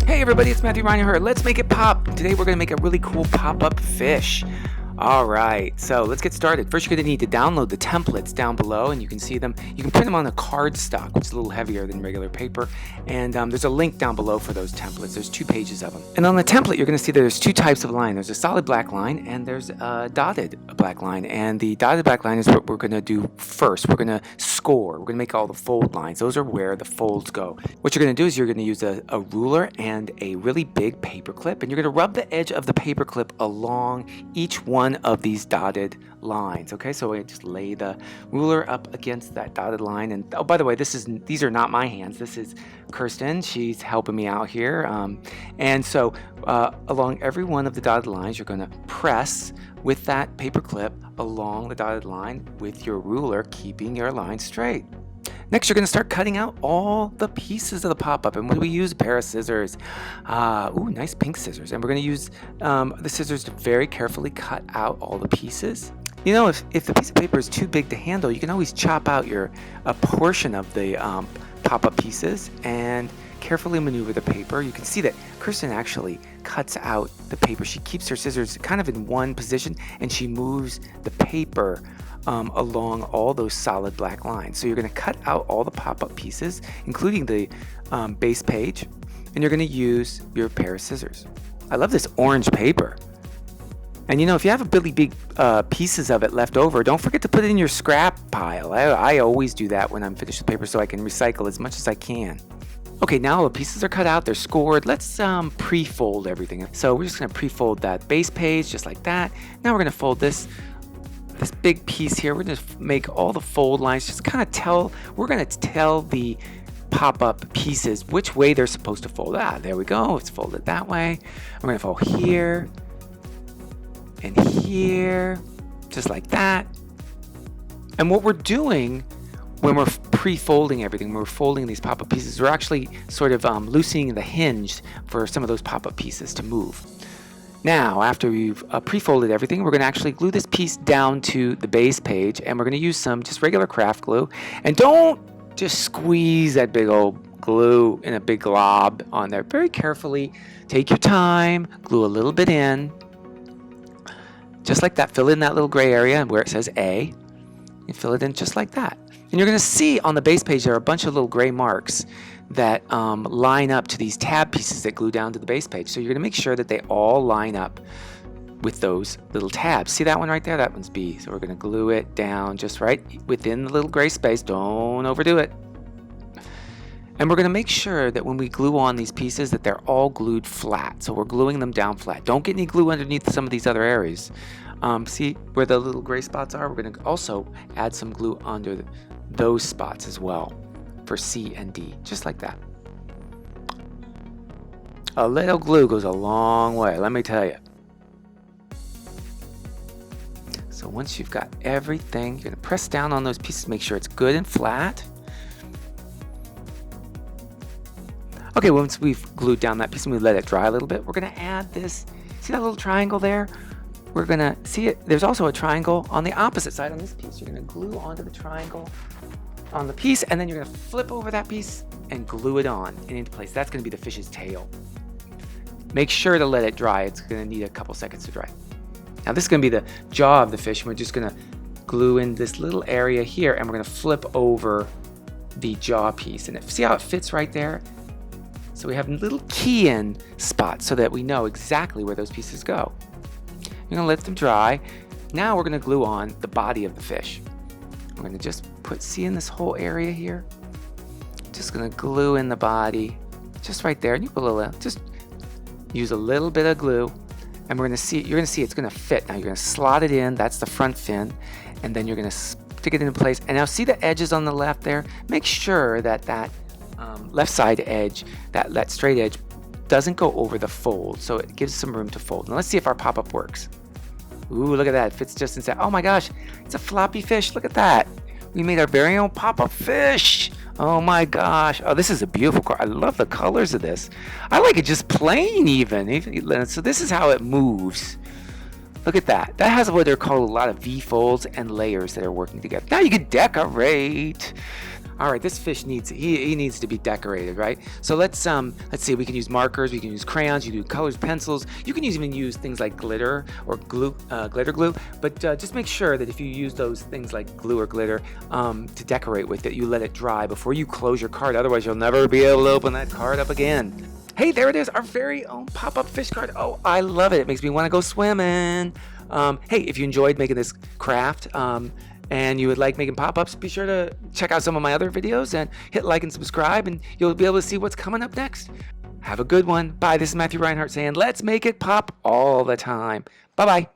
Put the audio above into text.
Hey everybody, it's Matthew Reinhart. Let's make it pop. Today we're going to make a really cool pop-up fish. Alright, so let's get started. First you're going to need to download the templates down below, and you can see them. You can print them on a cardstock, which is a little heavier than regular paper, and there's a link down below for those templates. There's 2 pages of them. And on the template you're going to see that there's 2 types of line. There's a solid black line and there's a dotted black line, and the dotted black line is what we're going to do first. We're going to score. We're going to make all the fold lines. Those are where the folds go. What you're going to do is you're going to use a ruler and a really big paper clip, and you're going to rub the edge of the paper clip along each one of these dotted lines. Okay, so I just lay the ruler up against that dotted line, and oh, by the way, these are not my hands. This is Kirsten. She's helping me out here, and so along every one of the dotted lines, you're going to press with that paper clip along the dotted line with your ruler, keeping your line straight. Next, you're going to start cutting out all the pieces of the pop-up, and we use a pair of scissors. Ooh, nice pink scissors. And we're going to use the scissors to very carefully cut out all the pieces. You know, if the piece of paper is too big to handle, you can always chop out a portion of the pop-up pieces and carefully maneuver the paper. You can see that Kirsten actually cuts out the paper. She keeps her scissors kind of in one position, and she moves the paper along all those solid black lines. So you're going to cut out all the pop-up pieces, including the base page, and you're going to use your pair of scissors. I love this orange paper. And you know, if you have really big pieces of it left over, don't forget to put it in your scrap pile. I always do that when I'm finished with paper, so I can recycle as much as I can. Okay, now the pieces are cut out, they're scored. Let's pre-fold everything. So we're just going to pre-fold that base page just like that. Now we're going to fold this big piece here. We're going to make all the fold lines, just kind of we're going to tell the pop-up pieces which way they're supposed to fold. There we go. It's folded that way. We're going to fold here and here, just like that. And what we're doing when we're pre-folding everything, when we're folding these pop-up pieces, we're actually sort of loosening the hinge for some of those pop-up pieces to move. Now, after we've pre-folded everything, we're going to actually glue this piece down to the base page, and we're going to use some just regular craft glue. And don't just squeeze that big old glue in a big glob on there. Very carefully, take your time, glue a little bit in, just like that. Fill in that little gray area where it says A, and fill it in just like that. And you're going to see on the base page there are a bunch of little gray marks that line up to these tab pieces that glue down to the base page. So you're going to make sure that they all line up with those little tabs. See that one right there? That one's B. So we're going to glue it down just right within the little gray space. Don't overdo it. And we're going to make sure that when we glue on these pieces that they're all glued flat. So we're gluing them down flat. Don't get any glue underneath some of these other areas. See where the little gray spots are? We're going to also add some glue under those spots as well for C and D, just like that. A little glue goes a long way, let me tell you. So once you've got everything, you're going to press down on those pieces, make sure it's good and flat. Okay, once we've glued down that piece and we let it dry a little bit, we're going to add this. See that little triangle there? We're going to see it. There's also a triangle on the opposite side on this piece. You're going to glue onto the triangle on the piece, and then you're going to flip over that piece and glue it on and into place. That's going to be the fish's tail. Make sure to let it dry. It's going to need a couple seconds to dry. Now this is going to be the jaw of the fish. We're just going to glue in this little area here, and we're going to flip over the jaw piece. And see how it fits right there? So we have little key in spots so that we know exactly where those pieces go. You're going to let them dry. Now we're going to glue on the body of the fish. We're going to just see in this whole area here. Just going to glue in the body, just right there. And you put just use a little bit of glue, and you're going to see it's going to fit. Now you're going to slot it in. That's the front fin, and then you're going to stick it into place. And now see the edges on the left there. Make sure that left side edge, that straight edge, doesn't go over the fold, so it gives some room to fold. Now let's see if our pop-up works. Ooh, look at that. It fits just inside. Oh my gosh, it's a floppy fish. Look at that. We made our very own pop-up fish. Oh my gosh. Oh, this is a beautiful car. I love the colors of this. I like it just plain even. So this is how it moves. Look at that. That has what they're called a lot of V-folds and layers that are working together. Now you can decorate. All right, this fish needs he needs to be decorated, right? So let's see. We can use markers, we can use crayons, you can use colors, pencils. You can even use things like glitter or glue, glitter glue. But just make sure that if you use those things like glue or glitter to decorate with, that you let it dry before you close your card. Otherwise, you'll never be able to open that card up again. Hey, there it is, our very own pop-up fish card. Oh, I love it. It makes me want to go swimming. Hey, if you enjoyed making this craft, and you would like making pop-ups, be sure to check out some of my other videos and hit like and subscribe, and you'll be able to see what's coming up next. Have a good one. Bye. This is Matthew Reinhart saying, let's make it pop all the time. Bye-bye.